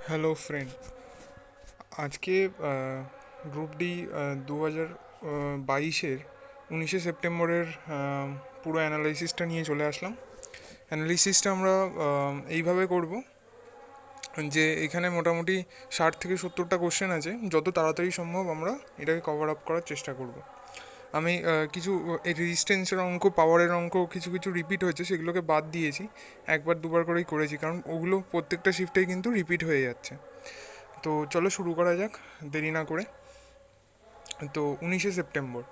Hello friend, আজকে group D 2022-এর 19 সেপ্টেম্বরের পুরো অ্যানালাইসিসটা নিয়ে চলে আসলাম। অ্যানালিসিসটা আমরা এইভাবে করব যে এখানে মোটামুটি 60 থেকে 70টা কোশ্চেন আছে। যত তাড়াতাড়ি সম্ভব আমরা এটাকে কভার আপ করার চেষ্টা করব। আমি কিছু রেজিস্ট্যান্সের অঙ্ক, পাওয়ারের অঙ্ক কিছু কিছু রিপিট হয়েছে, সেগুলোকে বাদ দিয়েছি। একবার দুবার করেই করেছি, কারণ ওগুলো প্রত্যেকটা শিফটেই কিন্তু রিপিট হয়ে যাচ্ছে। তো চলো শুরু করা যাক দেরি না করে। তো 19 সেপ্টেম্বর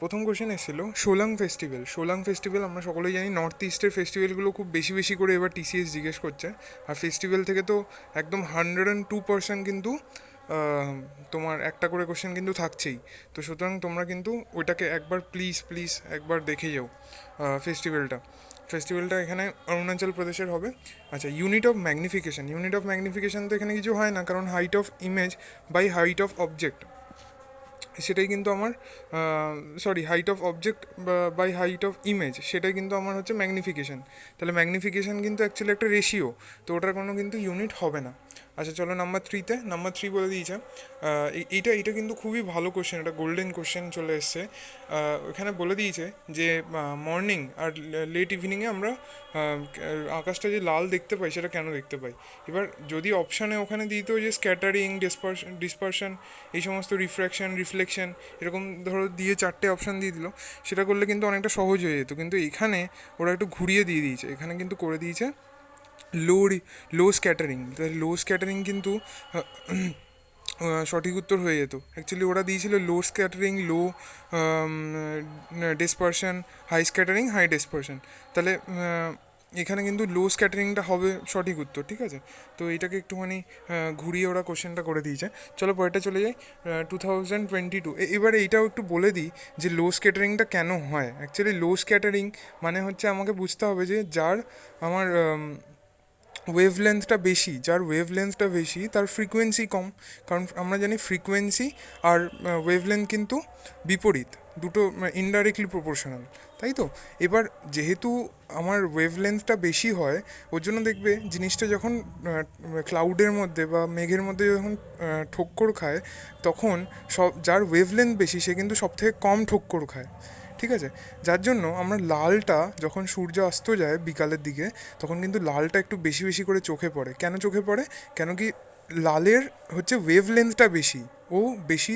প্রথম কোশ্চেন এসেছিলো সোলাং ফেস্টিভ্যাল। সোলাং ফেস্টিভ্যাল আমরা সকলেই জানি, নর্থ ইস্টের ফেস্টিভ্যালগুলো খুব বেশি বেশি করে এবার টিসিএস জিজ্ঞেস করছে। আর ফেস্টিভ্যাল থেকে তো একদম 102% কিন্তু তোমার একটা করে কোশ্চেন কিন্তু থাকছেই। তো সুতরাং তোমরা কিন্তু ওইটাকে একবার প্লিজ প্লিজ একবার দেখে যাও। ফেস্টিভ্যালটা ফেস্টিভ্যালটা এখানে অরুণাচল প্রদেশের হবে। আচ্ছা, unit of magnification. Unit of magnification তো এখানে কিছু হয় না, কারণ height of image by height of object, সেটাই কিন্তু আমার sorry height of object by height of image, সেটাই কিন্তু আমার হচ্ছে ম্যাগনিফিকেশন। তাহলে ম্যাগনিফিকেশন কিন্তু অ্যাকচুয়ালি একটা রেশিও, তো ওটার কোনো কিন্তু ইউনিট হবে না। আচ্ছা চলো নাম্বার 3 বলে দিয়েছে। এইটা এইটা কিন্তু খুবই ভালো কোশ্চেন, এটা গোল্ডেন কোশ্চেন চলে এসছে। এখানে বলে দিয়েছে যে মর্নিং আর লেট ইভিনিংয়ে আমরা আকাশটা যে লাল দেখতে পাই সেটা কেন দেখতে পাই। এবার যদি অপশানে ওখানে দিত যে স্ক্যাটারিং, ডিসপারশন, এই সমস্ত রিফ্র্যাকশন, রিফ্লেকশন, এরকম ধরো দিয়ে 4টে অপশান দিয়ে দিল, সেটা করলে কিন্তু অনেকটা সহজ হয়ে যেত। কিন্তু এখানে ওরা একটু ঘুরিয়ে দিয়ে দিয়েছে, এখানে কিন্তু করে দিয়েছে লো লো স্ক্যাটারিং। তাহলে লো স্ক্যাটারিং কিন্তু সঠিক উত্তর হয়ে যেত। অ্যাকচুয়ালি ওরা দিয়েছিল low scattering, low dispersion, high scattering, high dispersion. তাহলে এখানে কিন্তু লো স্ক্যাটারিংটা হবে সঠিক উত্তর, ঠিক আছে। তো এইটাকে একটুখানি ঘুরিয়ে ওরা কোশ্চেনটা করে দিয়েছে। চলো পরেরটা চলে যাই। 2022 এবারে এইটাও একটু বলে দিই যে লো স্ক্যাটারিংটা কেন হয়। অ্যাকচুয়ালি লো স্ক্যাটারিং মানে হচ্ছে আমাকে বুঝতে হবে যে যার আমার ওয়েভলেন্থটা বেশি তার ফ্রিকোয়েন্সি কম। কারণ আমরা জানি ফ্রিকোয়েন্সি আর ওয়েভলেন্থ কিন্তু বিপরীত, দুটো ইনডাইরেক্টলি প্রপোর্শনাল, তাই তো। এবার যেহেতু আমার ওয়েভলেন্থটা বেশি হয়, ওর জন্য দেখবে জিনিসটা যখন ক্লাউডের মধ্যে বা মেঘের মধ্যে যখন ঠোক্কর খায়, তখন যার ওয়েভলেন্থ বেশি সে কিন্তু সবথেকে কম ঠোক্কর খায়, ঠিক আছে। যার জন্য আমরা লালটা যখন সূর্য অস্ত যায় বিকালের দিকে, তখন কিন্তু লালটা একটু বেশি বেশি করে চোখে পড়ে। কেন চোখে পড়ে? কেন কি লালের হচ্ছে ওয়েভলেন্থটা বেশি, ও বেশি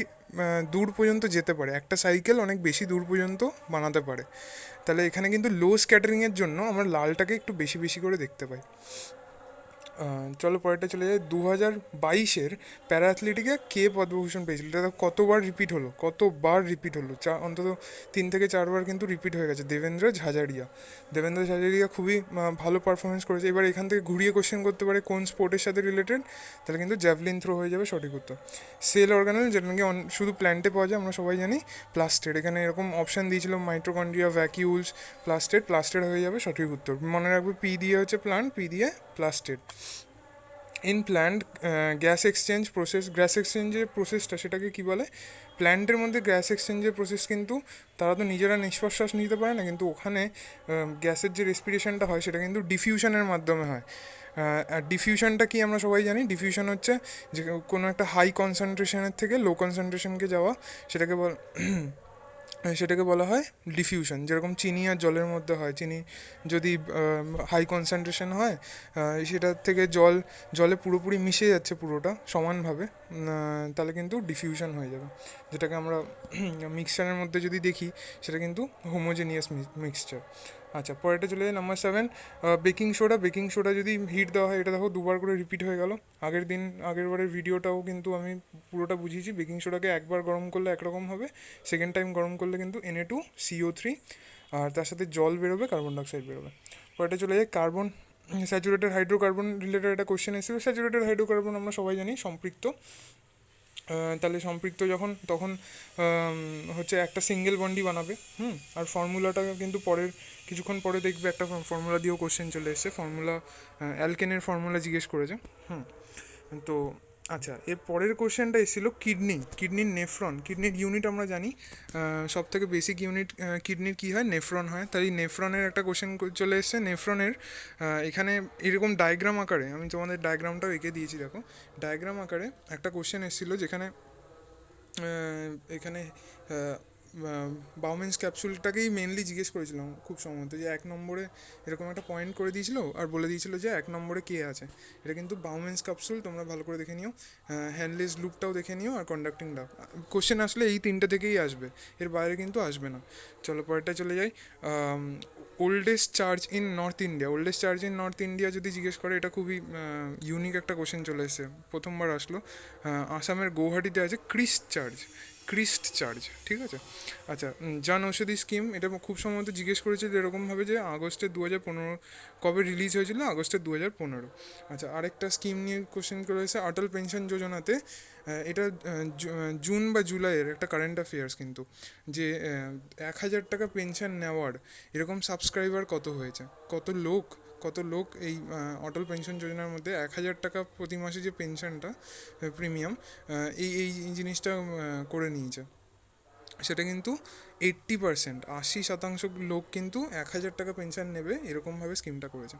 দূর পর্যন্ত যেতে পারে, একটা সাইকেল অনেক বেশি দূর পর্যন্ত বানাতে পারে। তাহলে এখানে কিন্তু লো স্ক্যাটারিংয়ের জন্য আমরা লালটাকে একটু বেশি বেশি করে দেখতে পাই। চলো পরেরটা চলে যায়। 2022-এর প্যারা অ্যাথলেটিকে কে পদ্মভূষণ পেয়েছিল? এটা কতবার রিপিট হলো অন্তত 3 থেকে 4বার কিন্তু রিপিট হয়ে গেছে। দেবেন্দ্র ঝাঝারিয়া খুবই ভালো পারফরমেন্স করেছে। এবার এখান থেকে ঘুরিয়ে কোশ্চেন করতে পারে কোন স্পোর্টের সাথে রিলেটেড, তাহলে কিন্তু জ্যাভলিন থ্রো হয়ে যাবে সঠিক উত্তর। সেল অর্গানেল, যেটা নাকি শুধু প্ল্যান্টে পাওয়া যায়, আমরা সবাই জানি প্লাস্টেড। এখানে এরকম অপশান দিয়েছিল মাইটোকন্ড্রিয়া, ভ্যাকিউলস, প্লাস্টেড হয়ে যাবে সঠিক উত্তর। মনে রাখবে পি দিয়ে হচ্ছে প্লান্ট, পি দিয়ে প্লাস্টেড। ইন প্ল্যান্ট গ্যাস এক্সচেঞ্জের প্রসেসটা সেটাকে কী বলে? প্ল্যান্টের মধ্যে গ্যাস এক্সচেঞ্জের প্রসেস কিন্তু তারা তো নিজেরা নিঃশ্বাস নিতে পারে না, কিন্তু ওখানে গ্যাসের যে রেসপিরেশনটা হয় সেটা কিন্তু ডিফিউশনের মাধ্যমে হয়। আর ডিফিউশনটা কি আমরা সবাই জানি, ডিফিউশন হচ্ছে যে কোনো একটা হাই কনসেন্ট্রেশনের থেকে লো কনসেন্ট্রেশনকে যাওয়া, সেটাকে সেটাকে বলা হয় ডিফিউশন। যেরকম চিনি আর জলের মধ্যে হয়, চিনি যদি হাই কনসেন্ট্রেশন হয়, সেটার থেকে জলে পুরোপুরি মিশে যাচ্ছে পুরোটা সমানভাবে, তাহলে কিন্তু ডিফিউশন হয়ে যাবে। যেটাকে আমরা মিক্সচারের মধ্যে যদি দেখি, সেটা কিন্তু হোমোজেনিয়াস মিক্সচার। আচ্ছা পরেরটা চলে যায় নাম্বার 7। বেকিং সোডা যদি হিট দেওয়া হয়, এটা দেখো দুবার করে রিপিট হয়ে গেল। আগের বারের ভিডিওটাও কিন্তু আমি পুরোটা বুঝিয়েছি। বেকিং সোডাকে একবার গরম করলে একরকম হবে, সেকেন্ড টাইম গরম করলে কিন্তু Na2CO3, আর তার সাথে জল বেরোবে, কার্বন ডাইঅক্সাইড বেরোবে। পরেরটা চলে যায় কার্বন স্যাচুরেটেড হাইড্রোকার্বন রিলেটেড একটা কোশ্চেন এসেছিল। স্যাচুরেটেড হাইড্রোকার্বন আমরা সবাই জানি সম্পৃক্ত। তাহলে সম্পৃক্ত যখন, তখন হচ্ছে একটা সিঙ্গেল বন্ডই বানাবে। আর ফর্মুলাটা কিন্তু কিছুক্ষণ পরে দেখবে একটা ফর্মুলা দিয়েও কোশ্চেন চলে এসেছে। অ্যালকেনের ফর্মুলা জিজ্ঞেস করেছে। তো আচ্ছা, এর পরের কোশ্চেনটা এসেছিল কিডনির নেফ্রন, কিডনির ইউনিট আমরা জানি সব থেকে বেসিক ইউনিট কিডনির কী হয়, নেফ্রন হয়। তাই নেফ্রনের একটা কোশ্চেন চলে এসেছে নেফ্রনের। এখানে এরকম ডায়াগ্রাম আকারে, আমি তোমাদের ডায়াগ্রামটাও এঁকে দিয়েছি, দেখো ডায়াগ্রাম আকারে একটা কোশ্চেন এসেছিলো যেখানে এখানে বাউমেন্স ক্যাপসুলটাকেই মেনলি জিজ্ঞেস করেছিলাম খুব সম্ভবত, যে 1 নম্বরে এরকম একটা পয়েন্ট করে দিয়েছিল আর বলে দিয়েছিল যে 1 নম্বরে কে আছে। এটা কিন্তু বাউমেন্স ক্যাপসুল, তোমরা ভালো করে দেখে নিও, হ্যান্ডলেস লুপটাও দেখে নিও, আর কন্ডাক্টিং ডাক। কোশ্চেন আসলে এই তিনটে থেকেই আসবে, এর বাইরে কিন্তু আসবে না। চলো পরেরটা চলে যাই। Oldest church in north India, oldest church in north India যদি জিজ্ঞেস করে, এটা খুবই ইউনিক একটা কোশ্চেন চলে এসেছে, প্রথমবার আসলো। আসামের গৌহাটিতে আছে ক্রিস্ট চার্চ, ঠিক আছে। আচ্ছা, জন ঔষধি স্কিম, এটা খুব সম্ভবত জিজ্ঞেস করেছিল এরকমভাবে যে আগস্টের 2015 কবে রিলিজ হয়েছিল, আগস্টের 2015। আচ্ছা, আরেকটা স্কিম নিয়ে কোশ্চেন করেছে অটল পেনশন যোজনাতে। এটা জুন বা জুলাইয়ের একটা কারেন্ট অ্যাফেয়ার্স কিন্তু, যে 1,000 টাকা পেনশন নেওয়ার এরকম সাবস্ক্রাইবার কত হয়েছে, কত লোক এই অটল পেনশন যোজনার মধ্যে 1,000 টাকা প্রতি মাসে যে পেনশনটা প্রিমিয়াম, এই এই জিনিসটা করে নিয়েছে। সেটা কিন্তু 80%, 80% লোক কিন্তু 1,000 টাকা পেনশন নেবে এরকমভাবে স্কিমটা করেছে।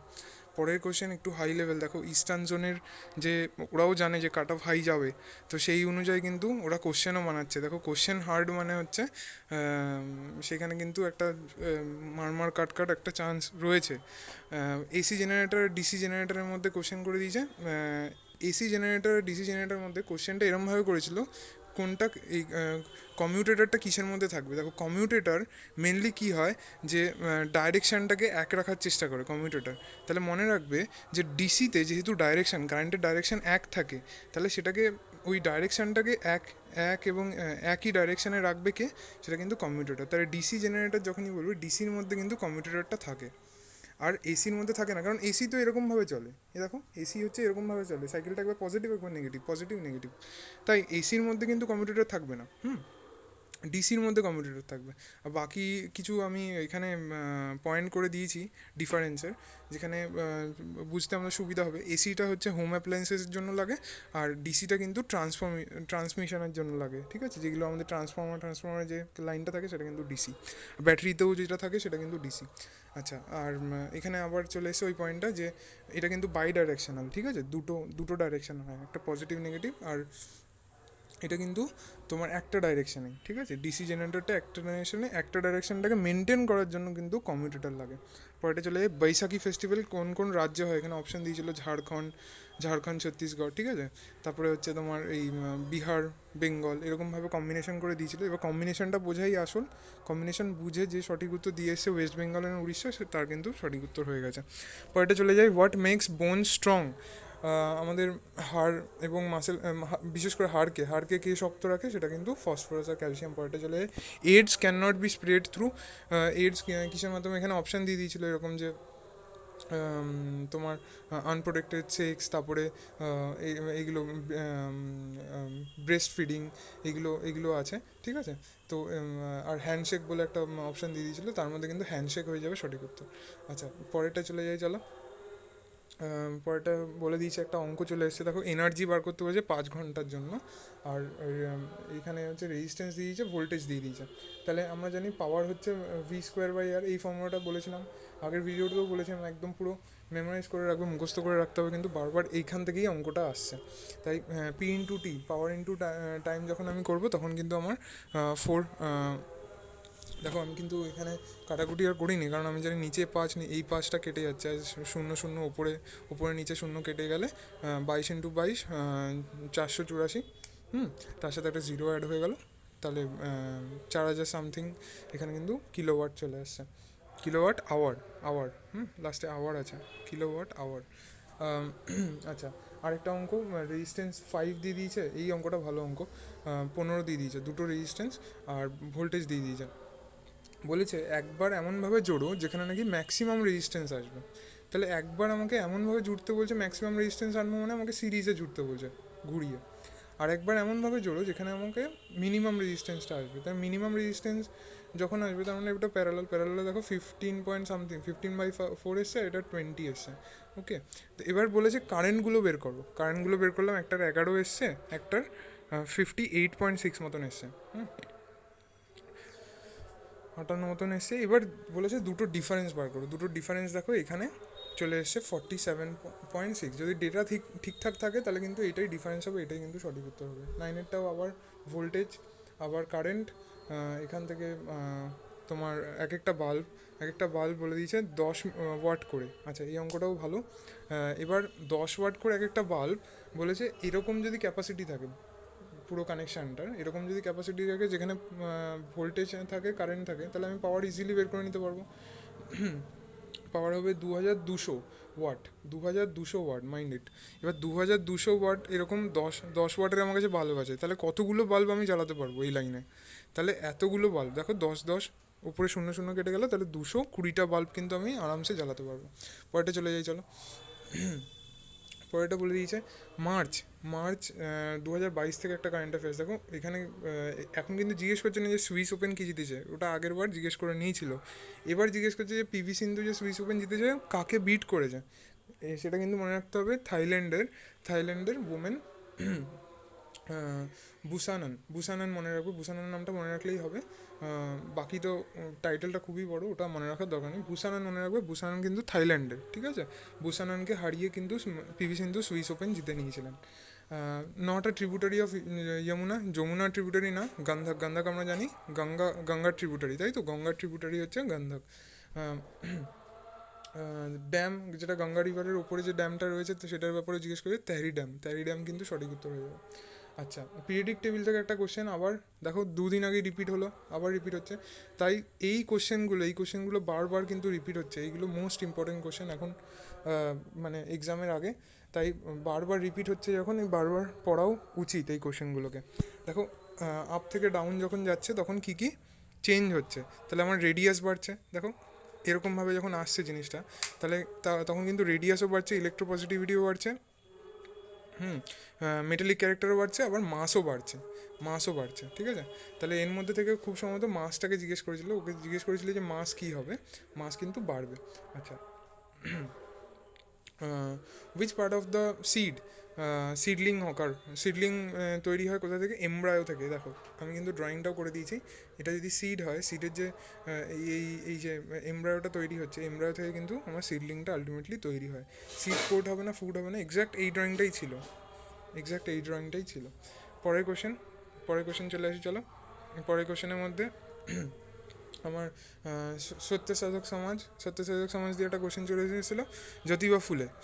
পরের কোশ্চেন একটু হাই লেভেল, দেখো ইস্টার্ন জোনের যে, ওরাও জানে যে কাট অফ হাই যাবে, তো সেই অনুযায়ী কিন্তু ওরা কোশ্চেনও বানাচ্ছে। দেখো কোশ্চেন হার্ড মানে হচ্ছে সেখানে কিন্তু একটা মারমার কাট একটা চান্স রয়েছে। এসি জেনারেটর ডিসি জেনারেটরের মধ্যে কোশ্চেন করে দিয়েছে। এসি জেনারেটর ডিসি জেনারেটরের মধ্যে কোশ্চেনটা এরমভাবে করেছিল, কোনটা এই কমিউটেটরটা কিসের মধ্যে থাকবে। দেখো কমিউটেটর মেনলি কী হয়, যে ডাইরেকশানটাকে এক রাখার চেষ্টা করে কমিউটেটর। তাহলে মনে রাখবে যে ডিসিতে যেহেতু কারেন্টের ডাইরেকশান এক থাকে, তাহলে সেটাকে ওই ডাইরেকশানটাকে এক এক এবং একই ডাইরেকশানে রাখবে কে, সেটা কিন্তু কমিউটেটর। তাহলে ডিসি জেনারেটর যখনই বলবে, ডিসির মধ্যে কিন্তু কমিউটেটরটা থাকে, আর এসির মধ্যে থাকে না, কারণ এসি তো এরকমভাবে চলে। এ দেখো এসি হচ্ছে এরকমভাবে চলে, সাইকেলটা একবার পজিটিভ একবার নেগেটিভ, পজিটিভ নেগেটিভ। তাই এসির মধ্যে কিন্তু কমিউটেটর থাকবে না, ডিসির মধ্যে কমিউটেটর থাকবে। আর বাকি কিছু আমি এখানে পয়েন্ট করে দিয়েছি ডিফারেন্সের, যেখানে বুঝতে আমাদের সুবিধা হবে। এসিটা হচ্ছে হোম অ্যাপ্লায়েন্সেসের জন্য লাগে, আর ডিসিটা কিন্তু ট্রান্সমিশনের জন্য লাগে, ঠিক আছে। যেগুলো আমাদের ট্রান্সফর্মারের যে লাইনটা থাকে সেটা কিন্তু ডিসি, ব্যাটারিতেও যেটা থাকে সেটা কিন্তু ডিসি। আচ্ছা, আর এখানে আবার চলে এসে ওই পয়েন্টটা, যে এটা কিন্তু বাই ডাইরেকশনাল, ঠিক আছে, দুটো ডাইরেকশন হয়, একটা পজিটিভ নেগেটিভ, আর এটা কিন্তু তোমার একটা ডাইরেকশানে, ঠিক আছে। ডিসি জেনারেটরটা একটা ডাইরেকশানটাকে মেনটেন করার জন্য কিন্তু কমিউটেটর লাগে। পরেটা চলে যায় বৈশাখী ফেস্টিভ্যাল কোন কোন রাজ্যে হয়, এখানে অপশান দিয়েছিল ঝাড়খণ্ড ছত্তিশগড়, ঠিক আছে। তারপরে হচ্ছে তোমার এই বিহার, বেঙ্গল, এরকমভাবে কম্বিনেশন করে দিয়েছিল। এবার কম্বিনেশনটা বোঝাই আসল, কম্বিনেশন বুঝে যে সঠিক উত্তর দিয়ে এসছে ওয়েস্ট বেঙ্গল এবং উড়িষ্যা, তার কিন্তু সঠিক উত্তর হয়ে গেছে। পরেটা চলে যায় হোয়াট মেক্স বোন স্ট্রং। আমাদের হাড় এবং মাসেল, বিশেষ করে হাড়কে কে শক্ত রাখে, সেটা কিন্তু ফসফরাস আর ক্যালসিয়াম। পরেটা চলে যায় AIDS can not be spread through. AIDS কিসের মাধ্যমে, এখানে অপশান দিয়ে দিয়েছিল এরকম যে তোমার আনপ্রোটেক্টেড সেক্স, তারপরে এইগুলো ব্রেস্ট ফিডিং, এগুলো আছে, ঠিক আছে। তো আর হ্যান্ডশেক বলে একটা অপশান দিয়ে দিয়েছিলো, তার মধ্যে কিন্তু হ্যান্ডশেক হয়ে যাবে সঠিক উত্তর। আচ্ছা, পরেরটা চলে যায়, চলো। পরেরটা বলে দিয়েছে, একটা অঙ্ক চলে এসেছে, দেখো এনার্জি বার করতে বলেছে 5 ঘন্টার জন্য, আর এখানে হচ্ছে রেজিস্ট্যান্স দিয়ে দিয়েছে, ভোল্টেজ দিয়ে দিয়েছে। তাহলে আমরা জানি পাওয়ার হচ্ছে V²/R, এই ফর্মুলাটা বলেছিলাম আগের ভিডিওতেও বলেছিলাম, একদম পুরো মেমোরাইজ করে রাখবে, মুখস্থ করে রাখতে হবে, কিন্তু বারবার এইখান থেকেই অঙ্কটা আসছে। তাই P×T, পাওয়ার ইন্টু টাইম যখন আমি করব, তখন কিন্তু আমার 4, দেখো আমি কিন্তু এখানে কাটাকুটি আর করিনি, কারণ আমি জানি নিচে 5 নেই, এই 5টা কেটে যাচ্ছে, আর শূন্য শূন্য উপরে নিচে শূন্য কেটে গেলে 22×22 484, তার সাথে একটা জিরো অ্যাড হয়ে গেল, তাহলে 4,000 সামথিং এখানে কিন্তু কিলোওয়াট চলে আসছে। কিলোওয়াট আওয়ার, লাস্টে আওয়ার আছে, কিলোওয়াট আওয়ার। আচ্ছা, আরেকটা অঙ্ক, রেজিস্ট্যান্স 5 দিয়ে দিয়েছে, এই অঙ্কটা ভালো অঙ্ক। 15 দিয়ে দিয়েছে, দুটো রেজিস্ট্যান্স আর ভোল্টেজ দিয়ে দিয়েছে। বলেছে একবার এমনভাবে জোড়ো যেখানে নাকি ম্যাক্সিমাম রেজিস্ট্যান্স আসবে। তাহলে একবার আমাকে এমনভাবে জুড়তে বলছে ম্যাক্সিমাম রেজিস্ট্যান্স আনবো, মানে আমাকে সিরিজে জুড়তে বলছে ঘুরিয়ে। আর একবার এমনভাবে জোড়ো যেখানে আমাকে মিনিমাম রেজিস্ট্যান্সটা আসবে। তার মিনিমাম রেজিস্ট্যান্স যখন আসবে তার মানে এটা প্যারালালে দেখো 15 পয়েন্ট সামথিং, 15/4 এসছে, এটা 20 এসছে। ওকে, তো এবার বলেছে কারেন্টগুলো বের করো। কারেন্টগুলো বের করলাম, একটার 11 এসছে, একটার 58.6 মতন এসছে, 58 মতন এসছে। এবার বলেছে দুটো ডিফারেন্স বার করো। দুটো ডিফারেন্স দেখো এখানে চলে এসছে 47.6। যদি ডেটা ঠিকঠাক থাকে তাহলে কিন্তু এটাই ডিফারেন্স হবে, এটাই কিন্তু সঠিক উত্তর হবে। লাইনেরটাও আবার ভোল্টেজ, আবার কারেন্ট, এখান থেকে তোমার এক একটা বাল্ব বলে দিয়েছে 10 ওয়াট করে। আচ্ছা, এই অঙ্কটাও ভালো। এবার 10 ওয়াট করে এক একটা বাল্ব বলেছে, এরকম যদি ক্যাপাসিটি থাকে পুরো কানেকশানটার, এরকম যদি ক্যাপাসিটি থাকে যেখানে ভোল্টেজ থাকে, কারেন্ট থাকে, তাহলে আমি পাওয়ার ইজিলি বের করে নিতে পারবো। পাওয়ার হবে 2200 ওয়াট। 2200 watt, mind it. এবার 2200 ওয়াট, এরকম দশ ওয়াটের আমার কাছে বাল্ব আছে, তাহলে কতগুলো বাল্ব আমি জ্বালাতে পারবো এই লাইনে? তাহলে এতগুলো বাল্ব, দেখো 10 10 উপরে 0 0 কেটে গেল, তাহলে 220টা বাল্ব কিন্তু আমি আরামসে জ্বালাতে পারবো। পরেরটা চলে যাই চলো। পরেরটা বলে দিয়েছে মার্চ মার্চ 2022 থেকে একটা কারেন্ট অ্যাফেয়ার্স। দেখো এখানে এখন কিন্তু জিজ্ঞেস করছে না যে সুইস ওপেন কী জিতেছে, ওটা আগের বার জিজ্ঞেস করে নিয়েছিল। এবার জিজ্ঞেস করছে যে পিভি সিন্ধু যে সুইস ওপেন জিতেছে কাকে বিট করেছে। সেটা কিন্তু মনে রাখতে হবে, থাইল্যান্ডের ওমেন বুসানান মনে রাখবে, বুসানান নামটা মনে রাখলেই হবে। বাকি তো টাইটেলটা খুবই বড়, ওটা মনে রাখার দরকার নেই। বুসানান মনে রাখবে, বুসানান কিন্তু থাইল্যান্ডের, ঠিক আছে। বুসানানকে হারিয়ে কিন্তু পিভি সিন্ধু সুইস ওপেন জিতে নিয়েছিলেন। Not a tributary of Yamuna tributary না, গান্ধাক আমরা জানি গঙ্গার ট্রিবিউটারি, তাই তো, গঙ্গার ট্রিবিউটারি হচ্ছে গান্ধাক। ড্যাম, যেটা গঙ্গা রিভারের ওপরে যে ড্যামটা রয়েছে, তো সেটার ব্যাপারে জিজ্ঞেস করে, তেহরি ড্যাম কিন্তু সঠিক উত্তর হয়ে যাবে। আচ্ছা, পিরিয়ডিক টেবিল থেকে একটা কোশ্চেন আবার দেখো, দুদিন আগে রিপিট হলো, আবার রিপিট হচ্ছে। তাই এই কোশ্চেনগুলো বারবার কিন্তু রিপিট হচ্ছে। এইগুলো মোস্ট ইম্পর্টেন্ট কোশ্চেন এখন, মানে এক্সামের আগে। তাই বারবার রিপিট হচ্ছে যখন, এই বারবার পড়াও উচিত এই কোশ্চেনগুলোকে। দেখো আপ থেকে ডাউন যখন যাচ্ছে তখন কী কী চেঞ্জ হচ্ছে, তাহলে আমার রেডিয়াস বাড়ছে। দেখো এরকমভাবে যখন আসছে জিনিসটা, তাহলে তখন কিন্তু রেডিয়াসও বাড়ছে, ইলেকট্রোপজিটিভিটিও বাড়ছে, মেটালিক ক্যারেক্টারও বাড়ছে, আবার মাসও বাড়ছে, ঠিক আছে। তাহলে এর মধ্যে থেকে খুব সম্ভবত মাসটাকে ওকে জিজ্ঞেস করেছিল যে মাস কী হবে, মাস কিন্তু বাড়বে। আচ্ছা, which part of the seedling তৈরি হয় কোথা থেকে? এমব্রায়ো থেকে। দেখো আমি কিন্তু ড্রয়িংটাও করে দিয়েছি। এটা যদি সিড হয়, সিডের যে এই যে এমব্রায়োটা তৈরি হচ্ছে, এমব্রায়ো থেকে কিন্তু আমার সিডলিংটা আলটিমেটলি তৈরি হয়। সিড কোড হবে না, ফুড হবে না, এক্স্যাক্ট এই ড্রয়িংটাই ছিল। পরের কোশ্চেন চলে আসি চলো। পরের কোশ্চেনের মধ্যে আমার সত্যসাধক সমাজ দিয়ে একটা কোশ্চেন চলে এসেছিলো।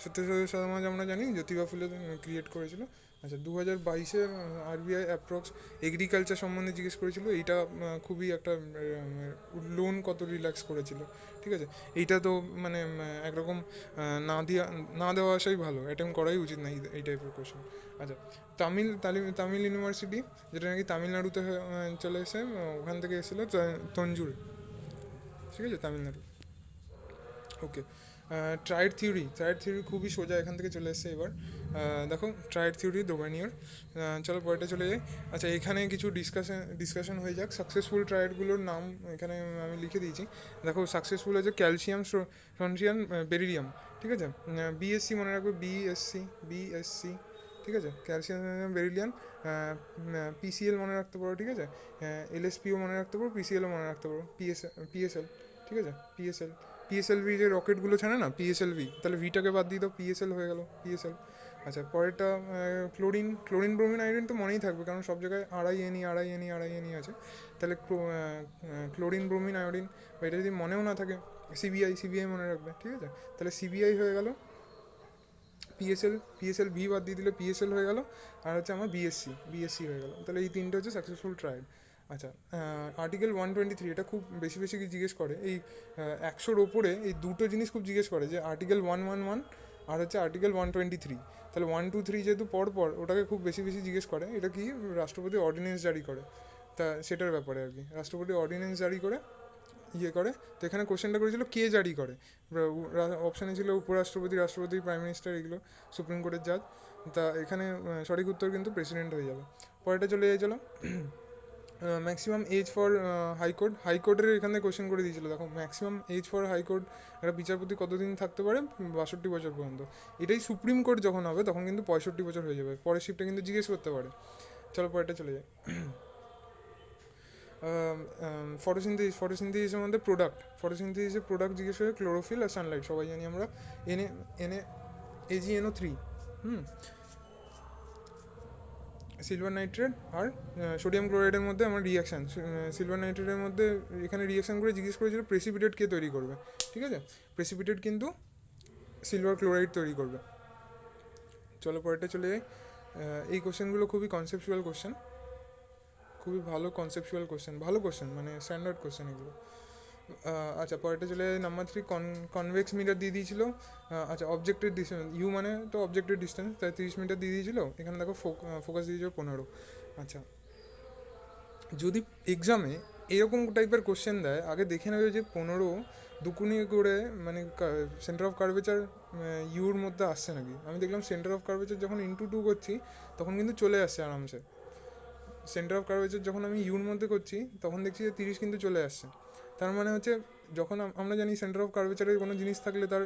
সত্যসাধক সমাজ আমরা জানি জ্যোতিবা ফুলে ক্রিয়েট করেছিল। আচ্ছা, 2022-এ আরবিআই অ্যাপ্রক্স এগ্রিকালচার সম্বন্ধে জিজ্ঞেস করেছিল। এইটা খুবই একটা লোন কত রিল্যাক্স করেছিল, ঠিক আছে। এইটা তো মানে একরকম না দেওয়া আসাই ভালো, অ্যাটেম্প করাই উচিত না এই টাইপের কোশ্চেন। আচ্ছা, তামিল ইউনিভার্সিটি, যেটা নাকি তামিলনাড়ুতে চলে এসে, ওখান থেকে এসেছিলো তঞ্জুর, ঠিক আছে, তামিলনাড়ু। ওকে, ট্রায়েড থিওরি খুবই সোজা, এখান থেকে চলে এসছে। এবার দেখো ট্রায়েড থিওরি দ্রোবানিয়র। চলো পরেরটা চলে যাই। আচ্ছা, এখানে কিছু ডিসকাশন হয়ে যাক। সাকসেসফুল ট্রায়েডগুলোর নাম এখানে আমি লিখে দিয়েছি। দেখো সাকসেসফুল হচ্ছে ক্যালসিয়াম, স্ট্রনশিয়াম, বেরিলিয়াম, ঠিক আছে। বিএসসি মনে রাখবে, বিএসসি, ঠিক আছে। ক্যালসিয়াম, বেরিলিয়াম, পিসিএল মনে রাখতে পারো, ঠিক আছে। এলএসপিও মনে রাখতে পারো, পিসিএলও মনে রাখতে পারো, পিএসএল, ঠিক আছে। পিএসএলভি যে রকেটগুলো ছাড়ে না, পিএসএলভি, তাহলে ভিটাকে বাদ দিয়ে দাও, পিএসএল হয়ে গেল, পিএসএল। আচ্ছা, পরেরটা ক্লোরিন ব্রোমিন আয়োডিন তো মনেই থাকবে, কারণ সব জায়গায় আড়াই এনই আছে। তাহলে ক্লোরিন ব্রোমিন আয়োডিন, বা এটা যদি মনেও না থাকে, সিবিআই মনে রাখবে, ঠিক আছে। তাহলে সিবিআই হয়ে গেল, পিএসএল ভি বাদ দিয়ে দিলে পিএসএল হয়ে গেল, আর হচ্ছে আমার বিএসসি হয়ে গেল। তাহলে এই তিনটে হচ্ছে সাকসেসফুল ট্রায়াল। আচ্ছা, আর্টিকেল 123, এটা খুব বেশি কি জিজ্ঞেস করে, এই 100-র ওপরে এই দুটো জিনিস খুব জিজ্ঞেস করে, যে আর্টিকেল 111 আর হচ্ছে আর্টিকেল 123। তাহলে 1 2 3 যেহেতু পর ওটাকে খুব বেশি জিজ্ঞেস করে। এটা কি, রাষ্ট্রপতি অর্ডিন্যান্স জারি করে, তা সেটার ব্যাপারে আর কি। রাষ্ট্রপতি অর্ডিন্যান্স জারি করে ইয়ে করে। তো এখানে কোশ্চেনটা করেছিল কে জারি করে, অপশানে ছিল উপরাষ্ট্রপতি, রাষ্ট্রপতি, প্রাইম মিনিস্টার, এগুলো সুপ্রিম কোর্টের জাজ। তা এখানে সঠিক উত্তর কিন্তু প্রেসিডেন্ট হয়ে যাবে। পরেরটা চলে যাই চলো। ম্যাক্সিমাম এজ ফর হাইকোর্ট, হাইকোর্টের এখানে কোশ্চেন করে দিয়েছিল, দেখো ম্যাক্সিমাম এজ ফর হাইকোর্ট একটা বিচারপতি কতদিন থাকতে পারে, 62 বছর পর্যন্ত। এটাই সুপ্রিম কোর্ট যখন হবে তখন কিন্তু 65 বছর হয়ে যাবে। পরের শিফটে কিন্তু জিজ্ঞেস করতে পারে। চলো পরেরটা চলে যায়। ফটোসিনথেসিসের মধ্যে প্রোডাক্ট, ফটোসিনথেসিসের প্রোডাক্ট জিজ্ঞেস করে ক্লোরোফিল আর সানলাইট, সবাই জানি আমরা। এনে এনে AgNO3, সিলভার নাইট্রেট আর সোডিয়াম ক্লোরাইডের মধ্যে আমার রিয়াকশান, সিলভার নাইট্রেটের মধ্যে এখানে রিয়াকশান করে জিজ্ঞেস করেছিল প্রেসিপিটেট কে তৈরি করবে। ঠিক আছে, প্রেসিপিটেট কিন্তু সিলভার ক্লোরাইড তৈরি করবে। চলো পরেরটা চলে যাই। এই কোশ্চেনগুলো খুবই কনসেপচুয়াল কোশ্চেন, খুবই ভালো কনসেপচুয়াল কোশ্চেন, ভালো কোশ্চেন, মানে স্ট্যান্ডার্ড কোশ্চেন এগুলো। আচ্ছা পরেরটা চলে নাম্বার 3, কনভেক্স মিটার দিয়ে দিয়েছিল। আচ্ছা অবজেক্টের ডিস্টেন্স, ইউ মানে তো অবজেক্টের ডিস্টেন্স, তাই 30 মিটার দিয়ে দিয়েছিল। এখানে দেখো ফোকাস দিয়েছিল 15। আচ্ছা যদি এক্সামে এরকম টাইপের কোশ্চেন দেয়, আগে দেখে নেবে যে 15 দুকুনি করে মানে সেন্টার অফ কার্ভেচার ইউর মধ্যে আসছে নাকি। আমি দেখলাম সেন্টার অফ কার্ভেচার যখন *2 করছি তখন কিন্তু চলে আসছে আরামসে। সেন্টার অফ কার্ভেচার যখন আমি ইউর মধ্যে করছি তখন দেখছি যে 30 কিন্তু চলে আসছে। তার মানে হচ্ছে যখন আমরা জানি সেন্টার অফ কার্ভেচারের কোনো জিনিস থাকলে তার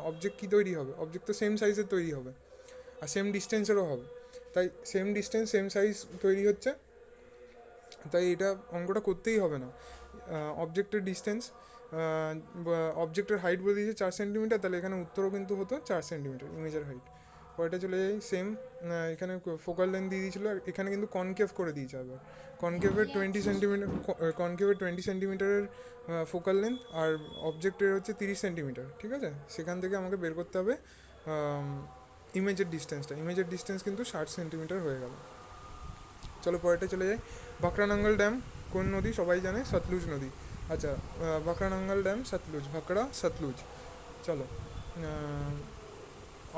অবজেক্ট কী তৈরি হবে, অবজেক্ট তো সেম সাইজের তৈরি হবে আর সেম ডিস্টেন্সেরও হবে। তাই সেম ডিস্টেন্স সেম সাইজ তৈরি হচ্ছে, তাই এটা অঙ্কটা করতেই হবে না। অবজেক্টের ডিস্টেন্স, অবজেক্টের হাইট বলে দিয়েছে 4 সেন্টিমিটার, তাহলে এখানে উত্তরও কিন্তু হতো 4 সেন্টিমিটার ইমেজের হাইট। পরেটা চলে যাই সেম, এখানে ফোকাল লেন্থ দিয়ে দিয়েছিল, এখানে কিন্তু কনকেভ করে দিয়েছে আবার। কনকেভের 20 সেন্টিমিটার, কনকেভের 20 সেন্টিমিটারের ফোকাল লেন্থ আর অবজেক্টের হচ্ছে 30 সেন্টিমিটার। ঠিক আছে, সেখান থেকে আমাকে বের করতে হবে ইমেজের ডিস্টেন্সটা, ইমেজের ডিস্টেন্স কিন্তু 60 সেন্টিমিটার হয়ে গেল। চলো পরেরটা চলে যাই। ভাকরানাঙ্গল ড্যাম কোন নদী, সবাই জানে সতলুজ নদী। আচ্ছা ভাকরানাঙ্গল ড্যাম সতলুজ, ভাকরা সতলুজ। চলো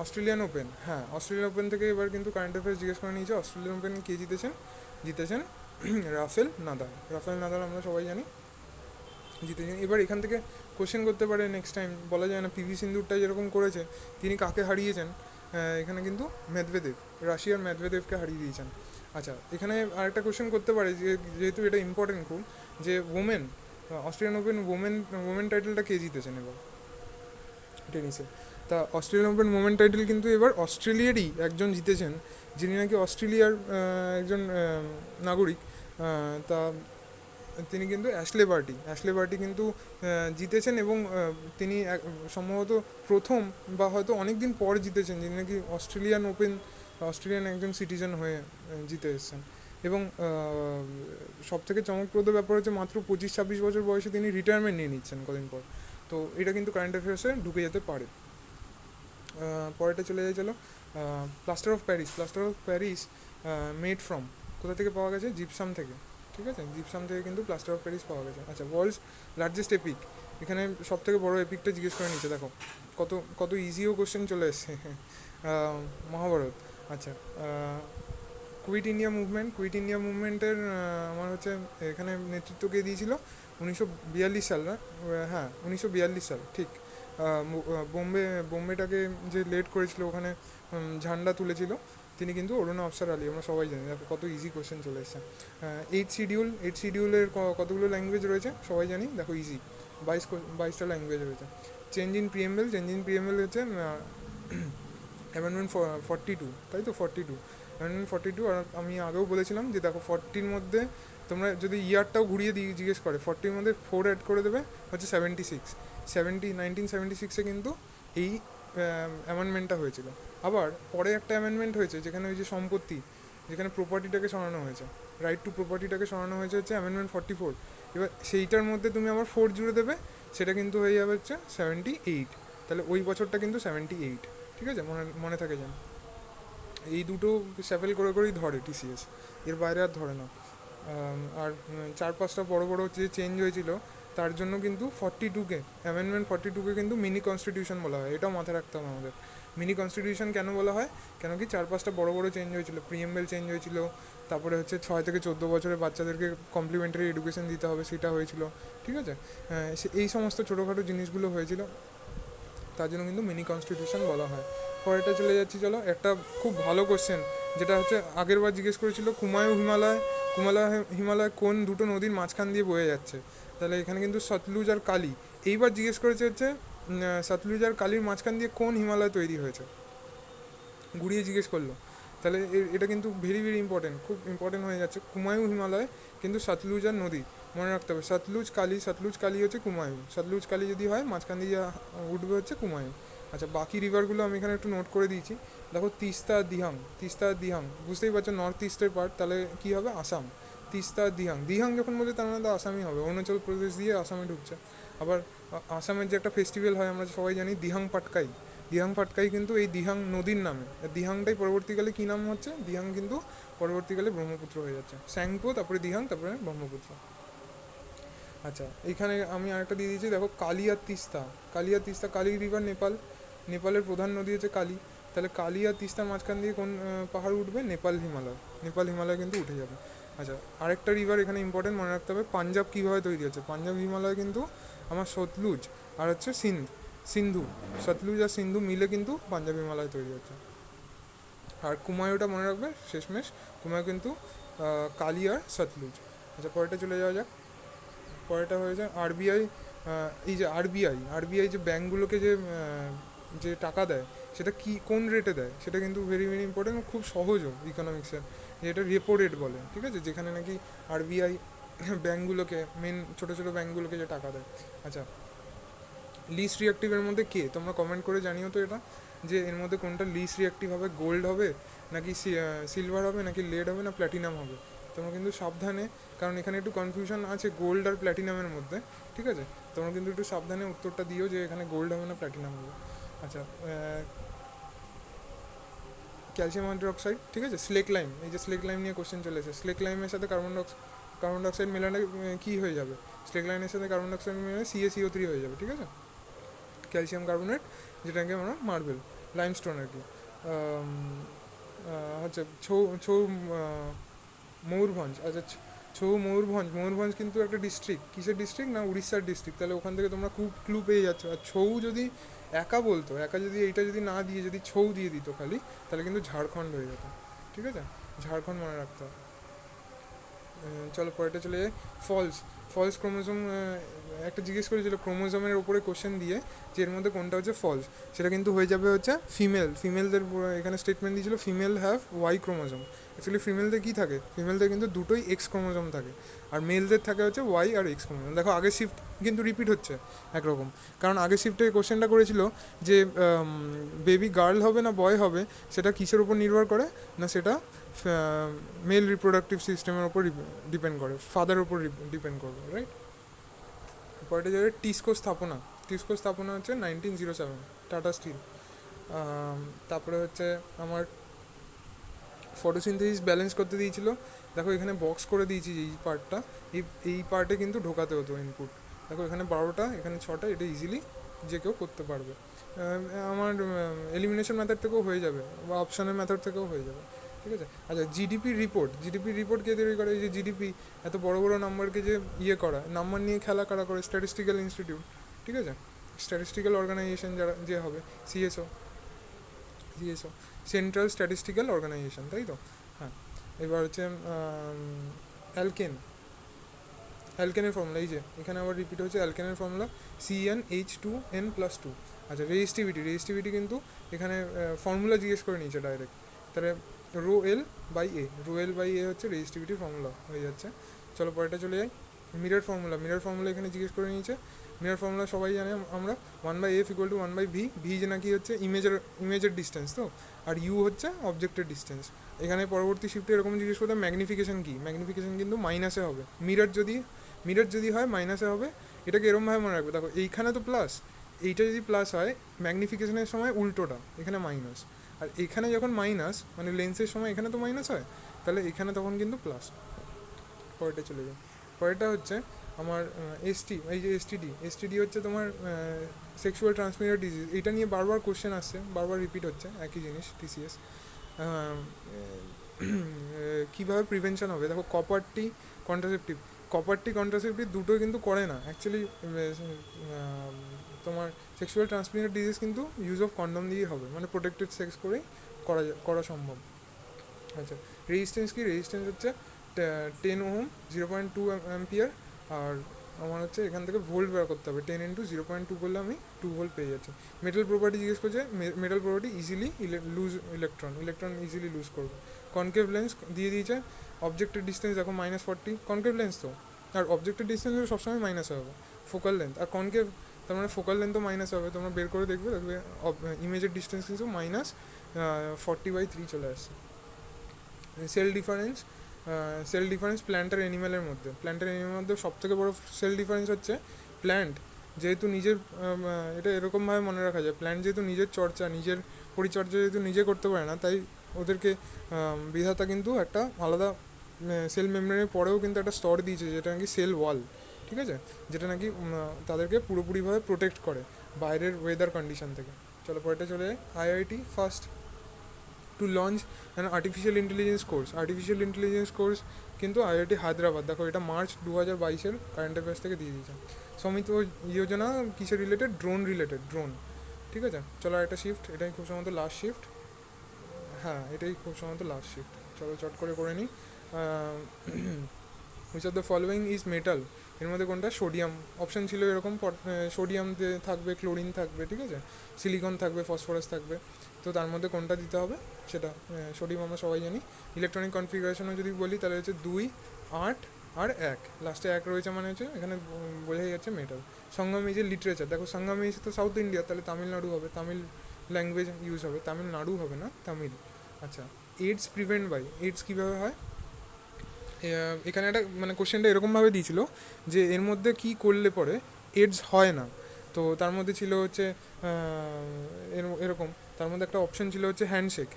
অস্ট্রেলিয়ান ওপেন, হ্যাঁ অস্ট্রেলিয়ান ওপেন থেকে এবার কিন্তু কারেন্ট অ্যাফেয়ার্স জিজ্ঞেস করে নিয়েছে। অস্ট্রেলিয়ান ওপেন কে জিতেছেন, জিতেছেন রাফেল নাদাল, রাফেল নাদাল আমরা সবাই জানি জিতেছেন। এবার এখান থেকে কোশ্চেন করতে পারে নেক্সট টাইম, বলা যায় না পিভি সিন্ধুরটা যেরকম করেছে, তিনি কাকে হারিয়েছেন। এখানে কিন্তু মেদভেদেব, রাশিয়ার মেদভেদেবকে হারিয়ে দিয়েছেন। আচ্ছা এখানে আরেকটা কোশ্চেন করতে পারে, যে যেহেতু এটা ইম্পর্টেন্ট খুব, যে ওমেন অস্ট্রেলিয়ান ওপেন ওমেন টাইটেলটা কে জিতেছেন এবার টেনিসে। তা অস্ট্রেলিয়ান ওপেন ওমেন টাইটেল কিন্তু এবার অস্ট্রেলিয়ারই একজন জিতেছেন, যিনি নাকি অস্ট্রেলিয়ার একজন নাগরিক। তা তিনি কিন্তু অ্যাশলে বার্টি কিন্তু জিতেছেন, এবং তিনি সম্ভবত প্রথম বা হয়তো অনেক দিন পর জিতেছেন, যিনি নাকি অস্ট্রেলিয়ান ওপেন, অস্ট্রেলিয়ান একজন সিটিজেন হয়ে জিতে এসেছেন। এবং সবথেকে চমকপ্রদ ব্যাপার হচ্ছে মাত্র 25-26 বছর বয়সে তিনি রিটায়ারমেন্ট নিয়ে নিচ্ছেন কদিন পর। তো এটা কিন্তু কারেন্ট অ্যাফেয়ার্সে ঢুকে যেতে পারে। পরেরটা চলে যাই চলো। Plaster of Paris made from, কোথা থেকে পাওয়া গেছে, জিপসাম থেকে। ঠিক আছে, জিপসাম থেকে কিন্তু প্লাস্টার অফ প্যারিস পাওয়া গেছে। আচ্ছা ওয়ার্ল্ডস লার্জেস্ট এপিক, এখানে সব থেকে বড়ো এপিকটা জিজ্ঞেস করে নিচ্ছে, দেখো কত কত ইজিও কোশ্চেন চলে এসছে। মহাভারত। আচ্ছা কুইট ইন্ডিয়া মুভমেন্টের আমার হচ্ছে এখানে নেতৃত্ব কে দিয়েছিল, 1942 সাল না, হ্যাঁ 1942 সাল ঠিক। বোম্বেটাকে যে লেড করেছিল, ওখানে ঝান্ডা তুলেছিল তিনি কিন্তু অরুণা আফসার আলী, আমরা সবাই জানি। দেখো কত ইজি কোশ্চেন চলে এসছে। এইট শিডিউলের কতগুলো ল্যাঙ্গুয়েজ রয়েছে সবাই জানি, দেখো ইজি 22টা ল্যাঙ্গুয়েজ রয়েছে। চেঞ্জ ইন প্রিএমএল হচ্ছে অ্যামেন্ডমেন্ট 42, তাই তো 42, অ্যামেন্ডমেন্ট 42। আর আমি আগেও বলেছিলাম যে দেখো 40-র মধ্যে তোমরা যদি ইয়ারটাও ঘুরিয়ে জিজ্ঞেস করে, 40-র মধ্যে 4 অ্যাড করে দেবে হচ্ছে 1976-এ কিন্তু এই অ্যামেন্ডমেন্টটা হয়েছিল। আবার পরে একটা অ্যামেন্ডমেন্ট হয়েছে যেখানে ওই যে সম্পত্তি, যেখানে প্রপার্টিটাকে সরানো হয়েছে, রাইট টু প্রপার্টিটাকে সরানো হয়েছে হচ্ছে অ্যামেন্ডমেন্ট 44। এবার সেইটার মধ্যে তুমি আবার 4 জুড়ে দেবে, সেটা কিন্তু হয়ে যাবে হচ্ছে 78। তাহলে ওই বছরটা কিন্তু 78। ঠিক আছে, মনে থাকে যেন। এই দুটো স্যাপেল করে করেই ধরে টিসিএস, এর বাইরে আর ধরে না। আর 4-5টা বড় বড় যে চেঞ্জ হয়েছিল তার জন্য কিন্তু 42-কে অ্যামেন্ডমেন্ট 42-কে কিন্তু মিনি কনস্টিটিউশন বলা হয়, এটাও মাথায় রাখতে হবে আমাদের। মিনি কনস্টিটিউশন কেন বলা হয়, কেন কি 4-5টা বড় বড় চেঞ্জ হয়েছিল, প্রিএমবেল চেঞ্জ হয়েছিল, তারপরে হচ্ছে 6 থেকে 14 বছরের বাচ্চাদেরকে কমপ্লিমেন্টারি এডুকেশন দিতে হবে সেটা হয়েছিল, ঠিক আছে। এই সমস্ত ছোটোখাটো জিনিসগুলো হয়েছিল, তার জন্য কিন্তু মিনি কনস্টিটিউশন বলা হয়। পরেরটা চলে যাচ্ছি, চলো একটা খুব ভালো কোশ্চেন, যেটা হচ্ছে আগের বার জিজ্ঞেস করেছিল হিমালয় কোন দুটো নদীর মাঝখান দিয়ে বয়ে যাচ্ছে। তাহলে এখানে কিন্তু সতলুজ আর কালী। এইবার জিজ্ঞেস করেছে হচ্ছে সতলুজ আর কালীর মাঝখান দিয়ে কোন হিমালয় তৈরি হয়েছে, ঘুরিয়ে জিজ্ঞেস করলো। তাহলে এটা কিন্তু ভেরি ভেরি ইম্পর্টেন্ট, খুব ইম্পর্টেন্ট হয়ে যাচ্ছে। কুমায়ু হিমালয় কিন্তু সতলুজ আর নদী, মনে রাখতে হবে। সতলুজ কালী হচ্ছে কুমায়ু, সতলুজ কালী যদি হয় মাঝখান দিয়ে উঠবে হচ্ছে কুমায়ু। আচ্ছা, বাকি রিভারগুলো আমি এখানে একটু নোট করে দিয়েছি। দেখো তিস্তা আর দিহাং, বুঝতেই পারছো নর্থ ইস্টের পার্ট, তাহলে কী হবে, আসাম। তিস্তা আর দিহাং যখন বলছে তার মানে তো আসামই হবে, অরুণাচল প্রদেশ দিয়ে আসামে ঢুকছে। আবার আসামের যে একটা ফেস্টিভ্যাল হয় আমরা সবাই জানি, দিহাং পাটকাই কিন্তু এই দিহাং নদীর নামে। দিহাংটাই পরবর্তীকালে কী নাম হচ্ছে, দিহাং কিন্তু পরবর্তীকালে ব্রহ্মপুত্র হয়ে যাচ্ছে। স্যাংপো, তারপরে দিহাং, তারপরে ব্রহ্মপুত্র। আচ্ছা, এইখানে আমি আরেকটা দিয়ে দিয়েছি, দেখো কালী আর তিস্তা। কালী রিভার নেপালের প্রধান নদী হচ্ছে কালী। তাহলে কালী আর তিস্তার মাঝখান দিয়ে কোন পাহাড় উঠবে, নেপাল হিমালয় কিন্তু উঠে যাবে। আচ্ছা, আরেকটা রিভার এখানে ইম্পর্টেন্ট মনে রাখতে হবে, পাঞ্জাব কীভাবে তৈরি হচ্ছে। পাঞ্জাব হিমালয় কিন্তু আমার সতলুজ আর হচ্ছে সিন্ধু, সতলুজ আর সিন্ধু মিলে কিন্তু পাঞ্জাব হিমালয় তৈরি হচ্ছে। আর কুমায়ুটা মনে রাখবে শেষমেশ, কুমায়ু কিন্তু কালী আর সতলুজ। আচ্ছা, পরেরটা চলে যাওয়া যাক। পরেরটা হয়ে যায় আরবিআই। এই যে আরবিআই যে ব্যাঙ্কগুলোকে যে টাকা দেয়, সেটা কোন রেটে দেয়, সেটা কিন্তু ভেরি ভেরি ইম্পর্টেন্ট, খুব সহজও ইকোনমিক্সের, যেটা রেপো রেট বলে, ঠিক আছে। যেখানে নাকি আরবিআই ব্যাঙ্কগুলোকে, মেন ছোটো ছোটো ব্যাঙ্কগুলোকে যে টাকা দেয়। আচ্ছা, লিস্ট রিঅ্যাক্টিভের মধ্যে কে, তোমরা কমেন্ট করে জানিও তো এটা, যে এর মধ্যে কোনটা লিস্ট রিঅ্যাক্টিভ হবে, গোল্ড হবে নাকি সিলভার হবে নাকি লেড হবে না প্ল্যাটিনাম হবে। তোমরা কিন্তু সাবধানে, কারণ এখানে একটু কনফিউশন আছে গোল্ড আর প্ল্যাটিনামের মধ্যে, ঠিক আছে। তোমরা কিন্তু একটু সাবধানে উত্তরটা দিও যে এখানে গোল্ড হবে না প্ল্যাটিনাম হবে। আচ্ছা, ক্যালসিয়াম হাইড্রোক্সাইড, ঠিক আছে। স্লেক লাইম, এই যে স্লেক লাইম নিয়ে কোশ্চেন চলে এসেছে, স্লেক লাইমের সাথে কার্বন ডাইঅক্সাইড মেলালে কী হয়ে যাবে, স্লেক লাইনের সাথে কার্বন ডাইঅক্সাইড মেলালে CaCO3 হয়ে যাবে, ঠিক আছে। ক্যালসিয়াম কার্বনেট, যেটাকে আমরা মার্বেল লাইমস্টোন আর কি। আচ্ছা, ছৌ ময়ূরভঞ্জ। আচ্ছা, ময়ূরভঞ্জ কিন্তু একটা ডিস্ট্রিক্ট, কিসের ডিস্ট্রিক্ট না, উড়িষ্যার ডিস্ট্রিক্ট। তাহলে ওখান থেকে তোমরা খুব ক্লু পেয়ে যাচ্ছ। আর ছৌ যদি একা যদি এইটা যদি না দিয়ে যদি ছৌ দিয়ে দিত খালি, তাহলে কিন্তু ঝাড়খণ্ড হয়ে যেত, ঠিক আছে। ঝাড়খণ্ড মনে রাখতে হবে। চলো পরেরটা চলে যায়, ফলস ক্রোমোজোম। একটা জিজ্ঞেস করেছিল ক্রোমোজোমের ওপরে কোশ্চেন দিয়ে, যে এর মধ্যে কোনটা হচ্ছে ফলস, সেটা কিন্তু হয়ে যাবে হচ্ছে ফিমেলদের। এখানে স্টেটমেন্ট দিয়েছিল female have Y chromosome. Actually ফিমেলদের কী থাকে, ফিমেলদের কিন্তু দুটোই এক্স ক্রোমোজোম থাকে, আর মেলদের থাকে হচ্ছে ওয়াই আর এক্স ক্রোমোজোম। দেখো আগের শিফট কিন্তু রিপিট হচ্ছে একরকম, কারণ আগের শিফটে কোশ্চেনটা করেছিল যে বেবি গার্ল হবে না বয় হবে, সেটা কিসের উপর নির্ভর করে না, সেটা মেল রিপ্রোডাক্টিভ সিস্টেমের ওপর ডিপেন্ড করে, ফাদারের উপর ডিপেন্ড করবে, রাইট। পরেরটা যাবে টিস্কো স্থাপনা হচ্ছে 1907, টাটা স্টিল। তারপরে হচ্ছে আমার ফটোসিনথেসিস ব্যালেন্স করতে দিয়েছিল। দেখো এখানে বক্স করে দিয়েছি এই পার্টটা, এই পার্টে কিন্তু ঢোকাতে হতো ইনপুট। দেখো এখানে 12টা, এখানে 6টা, এটা ইজিলি যে কেউ করতে পারবে। আমার এলিমিনেশন মেথড থেকেও হয়ে যাবে, বা অপশনের মেথড থেকেও হয়ে যাবে, ঠিক আছে। আচ্ছা, জিডিপি রিপোর্ট কে তৈরি করে, এই যে জিডিপি এত বড় বড় নাম্বারকে যে করা, নাম্বার নিয়ে খেলা কারা করে, স্ট্যাটিস্টিক্যাল ইনস্টিটিউট, ঠিক আছে। স্ট্যাটিস্টিক্যাল অর্গানাইজেশন যারা যে হবে, সিএসও, সেন্ট্রাল স্ট্যাটিস্টিক্যাল অর্গানাইজেশন, তাই তো। হ্যাঁ, এবার হচ্ছে অ্যালকেনের ফর্মুলা, এই যে এখানে আবার রিপিট হচ্ছে অ্যালকেনের ফর্মুলা CnH2n+2। আচ্ছা, রেজিস্টিভিটি কিন্তু এখানে ফর্মুলা জিজ্ঞেস করে নিয়েছে ডাইরেক্ট, তাহলে রো এল বাই এ হচ্ছে রেজিস্টিভিটির ফর্মুলা হয়ে যাচ্ছে। চলো পরেরটা চলে যাই, মিরর ফর্মুলা এখানে জিজ্ঞেস করে নিয়েছে। মিরর ফর্মুলা সবাই জানে আমরা, 1/f = 1/v, যে নাকি হচ্ছে ইমেজের ডিস্টেন্স, তো আর ইউ হচ্ছে অবজেক্টের ডিস্টেন্স। এখানে পরবর্তী শিফটে এরকম জিজ্ঞেস করতে, ম্যাগনিফিকেশন কি, ম্যাগনিফিকেশন কিন্তু মাইনাসে হবে, মিরর যদি হয় মাইনাসে হবে। এটাকে এরমভাবে মনে রাখবে, দেখো এইখানে তো প্লাস, এইটা যদি প্লাস হয় ম্যাগনিফিকেশনের সময় উল্টোটা, এখানে মাইনাস, আর এখানে যখন মাইনাস মানে লেন্সের সময় এখানে তো মাইনাস হয়, তাহলে এখানে তখন কিন্তু প্লাস। পরেরটা চলে যায়, পরেরটা হচ্ছে আমার এসটি, এই যে এসটিডি হচ্ছে তোমার সেক্সুয়াল ট্রান্সমিটেড ডিজিজ। এটা নিয়ে বারবার কোশ্চেন আসছে, বারবার রিপিট হচ্ছে একই জিনিস টিসিএস। কীভাবে প্রিভেনশন হবে, দেখো কপারটি কন্ট্রাসেপটিভ, কপারটি কন্ট্রাসেপটিভ দুটোই কিন্তু করে না অ্যাকচুয়ালি। তোমার সেক্সুয়াল ট্রান্সমিটেড ডিজিজ কিন্তু ইউজ অফ কন্ডম দিয়েই হবে, মানে প্রোটেক্টেড সেক্স করেই করা সম্ভব। আচ্ছা, রেজিস্ট্যান্স কি, রেজিস্ট্যান্স হচ্ছে 10 ওহম, 0.2 অ্যাম্পিয়ার। আর আমার হচ্ছে এখান থেকে ভোল্ট বের করতে হবে, 10 ইন্টু 0.2 করলে আমি 2 ভোল্ট পেয়ে যাচ্ছি। মেটাল প্রপার্টি জিজ্ঞেস করছে, metal property easily lose electron easily lose করবে। কনকেভ লেন্স দিয়ে দিয়েছে, অবজেক্টের ডিস্টেন্স দেখো -40, কনকেভ লেন্স তো, আর অবজেক্টের ডিস্টেন্স সবসময় মাইনাস হবে। ফোকাল লেন্থ আর কনকেভ, তার মানে ফোকাল লেন্থও মাইনাস হবে, তোমরা বের করে দেখবে ইমেজের ডিস্টেন্স কিন্তু -40/3 চলে আসছে। Cell difference, cell difference plant আর অ্যানিম্যালের মধ্যে, সব থেকে বড় সেল ডিফারেন্স হচ্ছে প্ল্যান্ট যেহেতু নিজের, এটা এরকমভাবে মনে রাখা যায়, প্ল্যান্ট যেহেতু নিজের চর্চা, নিজের পরিচর্যা যেহেতু নিজে করতে পারে না, তাই ওদেরকে বিধাতা কিন্তু একটা আলাদা সেল মেমব্রেনের পরেও কিন্তু একটা স্তর দিয়েছে যেটা নাকি সেল ওয়াল, ঠিক আছে, যেটা নাকি তাদেরকে পুরোপুরিভাবে প্রোটেক্ট করে বাইরের ওয়েদার কন্ডিশন থেকে। চলো পরেরটা চলে যায়। IIT first to launch an artificial intelligence course, artificial intelligence course কিন্তু আইআইটি হায়দ্রাবাদ, দেখো এটা মার্চ 2022 কারেন্ট অ্যাফেয়ার্স থেকে দিয়ে দিয়েছে। সমিত যোজনা কিসের রিলেটেড, ড্রোন, ঠিক আছে। চলো একটা শিফট, এটাই খুব সম্ভবত লাস্ট শিফট, হ্যাঁ এটাই খুব সম্ভবত লাস্ট শিফট। চলো চট করে নিই। Which of the following is metal, এর মধ্যে কোনটা, সোডিয়াম অপশান ছিল এরকম, সোডিয়াম থাকবে, ক্লোরিন থাকবে, ঠিক আছে, সিলিকন থাকবে, ফসফরাস থাকবে, তো তার মধ্যে কোনটা দিতে হবে সেটা, সোডিয়াম আমরা সবাই জানি। ইলেকট্রনিক কনফিগারেশনও যদি বলি তাহলে হচ্ছে 2, 8 আর 1, লাস্টে 1 রয়েছে, মানে হচ্ছে এখানে বোঝাই যাচ্ছে মেটাল। সঙ্গম এই যে লিটারেচার, দেখো সঙ্গম এই তো সাউথ ইন্ডিয়া, তাহলে তামিলনাড়ু হবে, তামিল ল্যাঙ্গুয়েজ ইউজ হবে, তামিলনাড়ু হবে না, তামিল। আচ্ছা, এইডস প্রিভেন্ট বাই, এইডস কীভাবে হয়, এখানে একটা মানে কোশ্চেনটা এরকমভাবে দিয়েছিল যে এর মধ্যে কি করলে পরে এডস হয় না, তো তার মধ্যে ছিল হচ্ছে এরকম, তার মধ্যে একটা অপশন ছিল হচ্ছে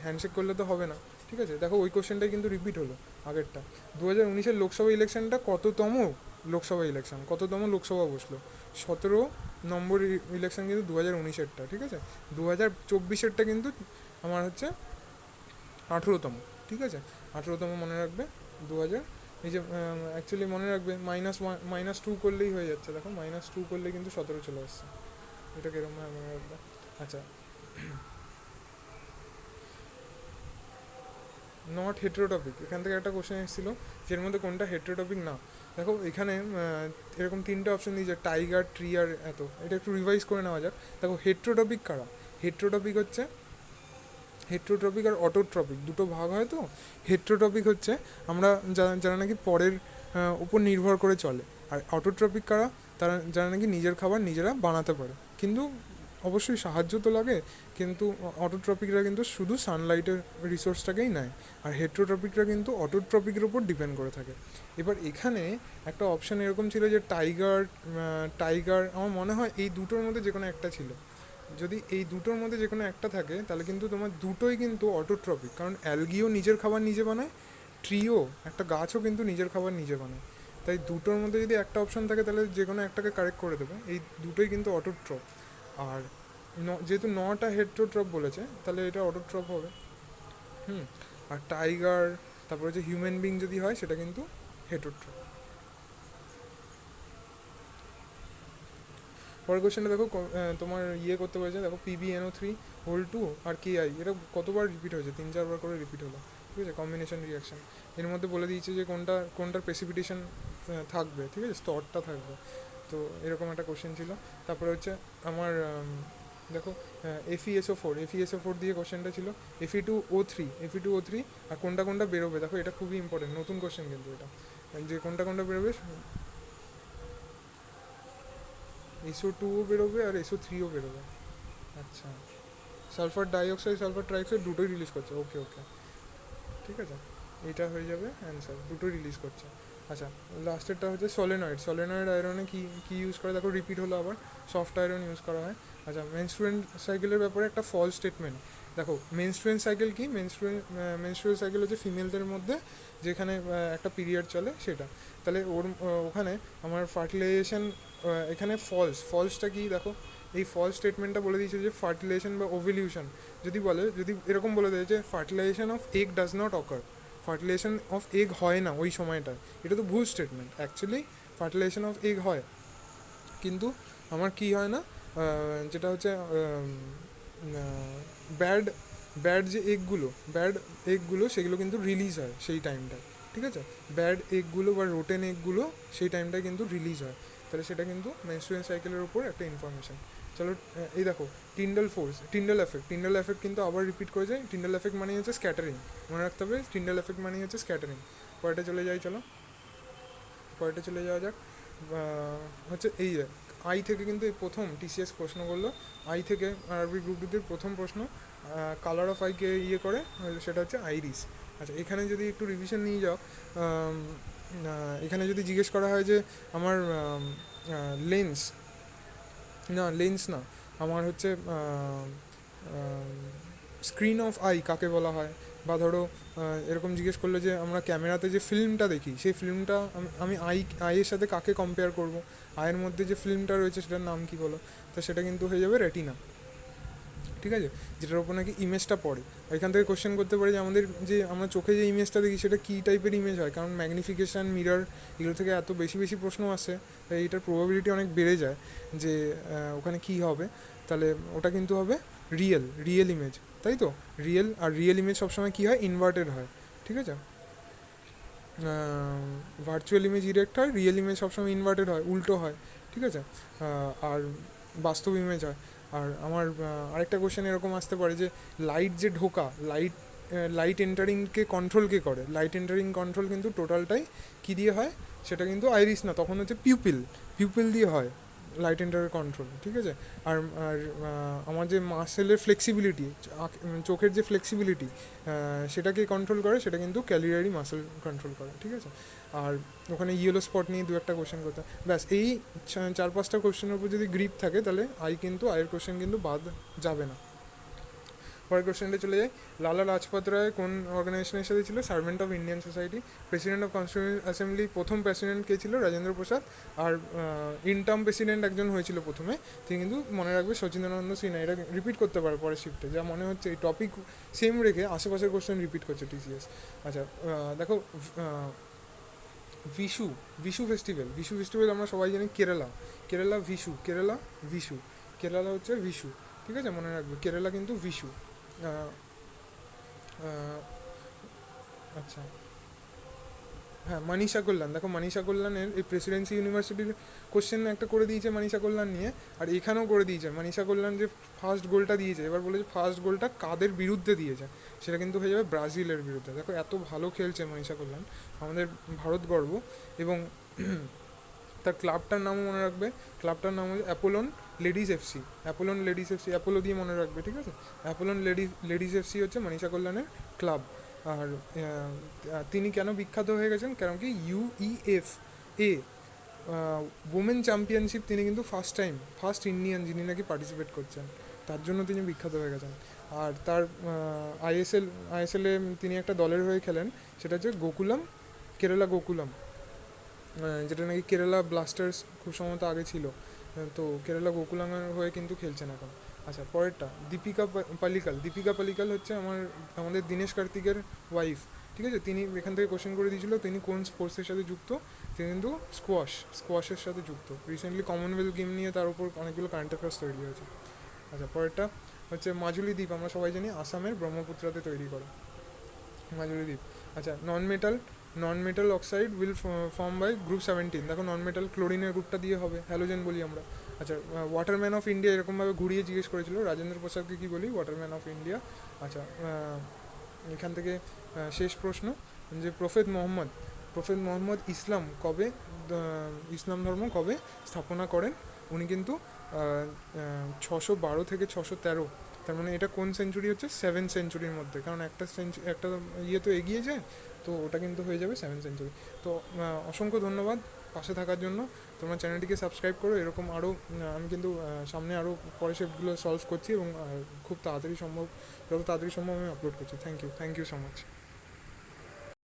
হ্যান্ডশেক করলে তো হবে না, ঠিক আছে। দেখো ওই কোশ্চেনটাই কিন্তু রিপিট হলো আগেরটা। 2019-এর লোকসভা ইলেকশনটা কততম লোকসভা বসলো, 17 নম্বর ইলেকশন কিন্তু 2019-এরটা, ঠিক আছে। 2024-এরটা কিন্তু আমার হচ্ছে 18তম, ঠিক আছে, 18তম মনে রাখবে। 2000, এই যে অ্যাকচুয়ালি মনে রাখবে -2 করলেই হয়ে যাচ্ছে, দেখো -2 করলে কিন্তু 17 চলে আসছে, এটা কিরকমভাবে মনে রাখবে। আচ্ছা, নট হেটেরোটপিক, এখান থেকে একটা কোশ্চেন এসেছিলো যের মধ্যে কোনটা হেটেরোটপিক না। দেখো এখানে এরকম 3টে অপশন দিয়েছে, টাইগার, ট্রি আর এত, এটা একটু রিভাইজ করে নেওয়া যাক। দেখো হেটেরোটপিক কারা, হেটেরোটপিক হচ্ছে হেটেরোট্রপিক আর অটোট্রপিক দুটো ভাগ হয়। তো হেটেরোটপিক হচ্ছে আমরা যারা নাকি পরের উপর নির্ভর করে চলে, আর অটোট্রপিক কারা, যারা নাকি নিজের খাবার নিজেরা বানাতে পারে, কিন্তু অবশ্যই সাহায্য তো লাগে, কিন্তু অটোট্রপিকরা কিন্তু শুধু সানলাইটের রিসোর্সটাকেই নেয়, আর হেটেরোট্রপিকরা কিন্তু অটোট্রপিকের উপর ডিপেন্ড করে থাকে। এবার এখানে একটা অপশান এরকম ছিল যে টাইগার আমার মনে হয় এই দুটোর মধ্যে যে কোনো একটা ছিল, যদি এই দুটোর মধ্যে যে কোনো একটা থাকে তাহলে কিন্তু তোমার দুটোই কিন্তু অটোট্রপিক, কারণ অ্যালগিও নিজের খাবার নিজে বানায়, ট্রিও একটা গাছও কিন্তু নিজের খাবার নিজে বানায়, তাই দুটোর মধ্যে যদি একটা অপশান থাকে তাহলে যে কোনো একটাকে কারেক্ট করে দেবে, এই দুটোই কিন্তু অটোট্রপ। আর যেহেতু 9টা হেটেরোট্রপ বলেছে তাহলে এটা অটোট্রপ হবে। আর টাইগার, তারপরে যে হিউম্যান বিং যদি হয় সেটা কিন্তু হেটেরোট্রপ। পরের কোশ্চেনটা দেখো, তোমার করতে বলেছে, দেখো PbNO3 2 আর KI, এটা কতবার রিপিট হয়েছে, 3-4বার করে রিপিট হলো, ঠিক আছে, কম্বিনেশন রিয়াকশান। এর মধ্যে বলে দিয়েছে যে কোনটার প্রেসিপিটেশন থাকবে, ঠিক আছে, স্তরটা থাকবে, তো এরকম একটা কোশ্চেন ছিল। তারপরে হচ্ছে আমার দেখো FeSO4 দিয়ে কোশ্চেনটা ছিল, Fe2O3 আর কোনটা বেরোবে, দেখো এটা খুবই ইম্পর্টেন্ট, নতুন কোশ্চেন কিন্তু এটা, যে কোনটা বেরোবে, SO2ও বেরোবে আর SO3ও বেরোবে। আচ্ছা, সালফার ডাইঅক্সাইড, সালফার ট্রাইঅক্সাইড দুটোই রিলিজ করছে, ওকে, ঠিক আছে, এইটা হয়ে যাবে অ্যান্সার, দুটোই রিলিজ করছে। আচ্ছা, লাস্টেরটা হচ্ছে সলেনয়েড আয়রনে কি ইউজ করে, দেখো রিপিট হলো আবার, সফট আয়রন ইউজ করা হয়। আচ্ছা, মেনস্ট্রুয়েন্ট সাইকেলের ব্যাপারে একটা ফলস স্টেটমেন্ট, দেখো মেনস্ট্রুয়াল সাইকেল কি, মেনস্ট্রুয়াল সাইকেল হচ্ছে ফিমেলদের মধ্যে যেখানে একটা পিরিয়ড চলে সেটা। তাহলে ওখানে আমার ফার্টিলাইজেশন এখানে ফলসটা কি দেখো, এই ফলস স্টেটমেন্টটা বলে দিয়েছে যে ফার্টিলাইজেশন বা ওভিলিউশন যদি বলে, যদি এরকম বলে দেয় যে fertilization of egg does not occur, fertilization of egg হয় না ওই সময়টায়, এটা তো ভুল statement. Actually fertilization of egg হয়, কিন্তু আমার কি হয় না, যেটা হচ্ছে ব্যাড ব্যাড যে ব্যাড এগগুলো সেগুলো কিন্তু রিলিজ হয় সেই টাইমটায়, ঠিক আছে? ব্যাড এগগুলো বা রোটেন এগগুলো সেই টাইমটায় কিন্তু রিলিজ হয়। তাহলে সেটা কিন্তু মেনস্ট্রুয়াল সাইকেলের উপর একটা ইনফরমেশন। চলো এই দেখো টিন্ডাল এফেক্ট কিন্তু আবার রিপিট করে যায়। টিন্ডাল এফেক্ট মানে হচ্ছে স্ক্যাটারিং, মনে রাখতে হবে টিন্ডাল এফেক্ট মানে হচ্ছে স্ক্যাটারিং। পরেটা চলে যাই, চলো পরেটা চলে যাওয়া যাক। হচ্ছে এই যে আই থেকে কিন্তু এই প্রথম টিসিএস প্রশ্ন করলো, আই থেকে আরবি গ্রুপ ডিতে প্রথম প্রশ্ন কালার অফ আইকে করে, সেটা হচ্ছে আইরিস। আচ্ছা এখানে যদি একটু রিভিশন নিয়ে যাও, এখানে যদি জিজ্ঞেস করা হয় যে আমার লেন্স লেন্স না, আমার হচ্ছে স্ক্রিন অফ আই কাকে বলা হয়, বা ধরো এরকম জিজ্ঞেস করলো যে আমরা ক্যামেরাতে যে ফিল্মটা দেখি সেই ফিল্মটা আমি আইয়ের সাথে কাকে কম্পেয়ার করব, আয়ের মধ্যে যে ফিল্মটা রয়েছে সেটার নাম কি বলো, তো সেটা কিন্তু হয়ে যাবে রেটিনা, ঠিক আছে? যেটার ওপর নাকি ইমেজটা পড়ে। এখান থেকে কোশ্চেন করতে পারে যে আমাদের যে আমরা চোখে যে ইমেজটা দেখি সেটা কী টাইপের ইমেজ হয়, কারণ ম্যাগনিফিকেশান মিরর এগুলো থেকে এত বেশি বেশি প্রশ্ন আসে, তাই এটার প্রবাবিলিটি অনেক বেড়ে যায় যে ওখানে কী হবে। তাহলে ওটা কিন্তু হবে রিয়েল ইমেজ, তাই তো? রিয়েল ইমেজ সবসময় কী হয়, ইনভার্টেড হয়, ঠিক আছে? ভার্চুয়াল ইমেজ ইরেক্ট হয়, রিয়েল ইমেজ সবসময় ইনভার্টেড হয়, উল্টো হয়, ঠিক আছে? আর বাস্তব ইমেজ হয়। আর আমার আরেকটা কোশ্চেন এরকম আসতে পারে যে লাইট যে ঢোকা, লাইট এন্টারিংকে কন্ট্রোল কে করে, লাইট এন্টারিং কন্ট্রোল কিন্তু টোটালটাই কী দিয়ে হয়, সেটা কিন্তু আইরিস না, তখন হচ্ছে পিউপিল দিয়ে হয় লাইট এন্টারের কন্ট্রোল, ঠিক আছে? আর আর আমার যে মাসেলের ফ্লেক্সিবিলিটি, চোখের যে ফ্লেক্সিবিলিটি সেটাকে কন্ট্রোল করে, সেটা কিন্তু ক্যালিয়ারি মাসেল কন্ট্রোল করে, ঠিক আছে? আর ওখানে ইয়েলো স্পট নিয়ে দু একটা কোশ্চেন করতে, ব্যাস এই 4-5টা কোশ্চেনের উপর যদি গ্রিপ থাকে তাহলে আয়ের কোশ্চেন কিন্তু বাদ যাবে না। পরের কোশ্চেনটা চলে যায়, লালা লাজপত রায় কোন অর্গানাইজেশনের সাথে ছিল? Servant of Indian society. President of constituent assembly প্রথম প্রেসিডেন্ট কে ছিল? রাজেন্দ্র প্রসাদ। আর ইনটার্ম প্রেসিডেন্ট একজন হয়েছিল প্রথমে, তিনি কিন্তু মনে রাখবে সচিদানন্দ সিনহা। এটা রিপিট করতে পারে পরের শিফটে, যা মনে হচ্ছে এই টপিক সেম রেখে আশেপাশের কোশ্চেন রিপিট করছে টিসিএস। আচ্ছা দেখো ভিশু ফেস্টিভ্যাল আমরা সবাই জানি কেরালা কেরালা হচ্ছে ভিশু, ঠিক আছে? মনে রাখবে কেরালা কিন্তু ভিশু। আচ্ছা হ্যাঁ, মনীষা কল্যাণ, দেখো মনীষা কল্যাণের এই প্রেসিডেন্সি ইউনিভার্সিটির কোশ্চেন একটা করে দিয়েছে মনীষা কল্যাণ নিয়ে, আর এখানেও করে দিয়েছে। মনীষা কল্যাণ যে ফার্স্ট গোলটা দিয়েছে, এবার বলেছে ফার্স্ট গোলটা কাদের বিরুদ্ধে দিয়েছে, সেটা কিন্তু হয়ে যাবে ব্রাজিলের বিরুদ্ধে। দেখো এত ভালো খেলছে মনীষা কল্যাণ, আমাদের ভারত গর্ব। এবং তার ক্লাবটার নামও মনে রাখবে, ক্লাবটার নাম হচ্ছে অ্যাপোলন লেডিস এফসি, অ্যাপোলো দিয়ে মনে রাখবে, ঠিক আছে? অ্যাপোলন লেডিস এফসি হচ্ছে মনীষা কল্যাণের ক্লাব। আর তিনি কেন বিখ্যাত হয়ে গেছেন, কারণ কি UEFA উমেন চ্যাম্পিয়নশিপ তিনি কিন্তু ফার্স্ট ইন্ডিয়ান যিনি নাকি পার্টিসিপেট করছেন, তার জন্য তিনি বিখ্যাত হয়ে গেছেন। আর তার আইএসএলে তিনি একটা দলের হয়ে খেলেন, সেটা হচ্ছে কেরালা গোকুলাম, যেটা নাকি কেরালা ব্লাস্টার্স খুব সম্ভবত আগে ছিল, তো কেরালা গোকুলামের হয়ে কিন্তু খেলছেন এখন। আচ্ছা পরেরটা দীপিকা পালিকাল হচ্ছে আমাদের দীনেশ কার্তিকের ওয়াইফ, ঠিক আছে? তিনি এখান থেকে কোশ্চেন করে দিয়েছিল তিনি কোন স্পোর্টসের সাথে যুক্ত, তিনি কিন্তু স্কোয়াশের সাথে যুক্ত। রিসেন্টলি কমনওয়েলথ গেম নিয়ে তার উপর অনেকগুলো কারেন্ট অ্যাফেয়ার্স তৈরি হয়েছে। আচ্ছা পরেরটা হচ্ছে মাজুলি দ্বীপ, আমরা সবাই জানি আসামের ব্রহ্মপুত্রাতে তৈরি করে মাজুলি দ্বীপ। আচ্ছা non metal oxide will form by group 17, দেখো নন মেটাল ক্লোরিনের গ্রুপটা দিয়ে হবে, হ্যালোজেন বলি আমরা। আচ্ছা ওয়াটারম্যান অফ ইন্ডিয়া এরকমভাবে ঘুরিয়ে জিজ্ঞেস করেছিল, রাজেন্দ্র প্রসাদকে কী বলি? Waterman of India. আচ্ছা এখান থেকে শেষ প্রশ্ন, যে প্রফেট মোহাম্মদ ইসলাম ধর্ম কবে স্থাপনা করেন? উনি কিন্তু 612 থেকে 613, তার মানে এটা কোন সেঞ্চুরি হচ্ছে? 7th সেঞ্চুরির মধ্যে, কারণ একটা ইয়ে তো এগিয়ে যায়, তো ওটা কিন্তু হয়ে যাবে 7th সেঞ্চুরি। তো অসংখ্য ধন্যবাদ পাশে থাকার জন্য। তোমরা চ্যানেলটিকে সাবস্ক্রাইব করো। এরকম আরও আমি কিন্তু সামনে আরও পরে সেগুলো সলভ করছি এবং খুব তাড়াতাড়ি সম্ভব, যত তাড়াতাড়ি সম্ভব আমি আপলোড করছি। Thank you so much.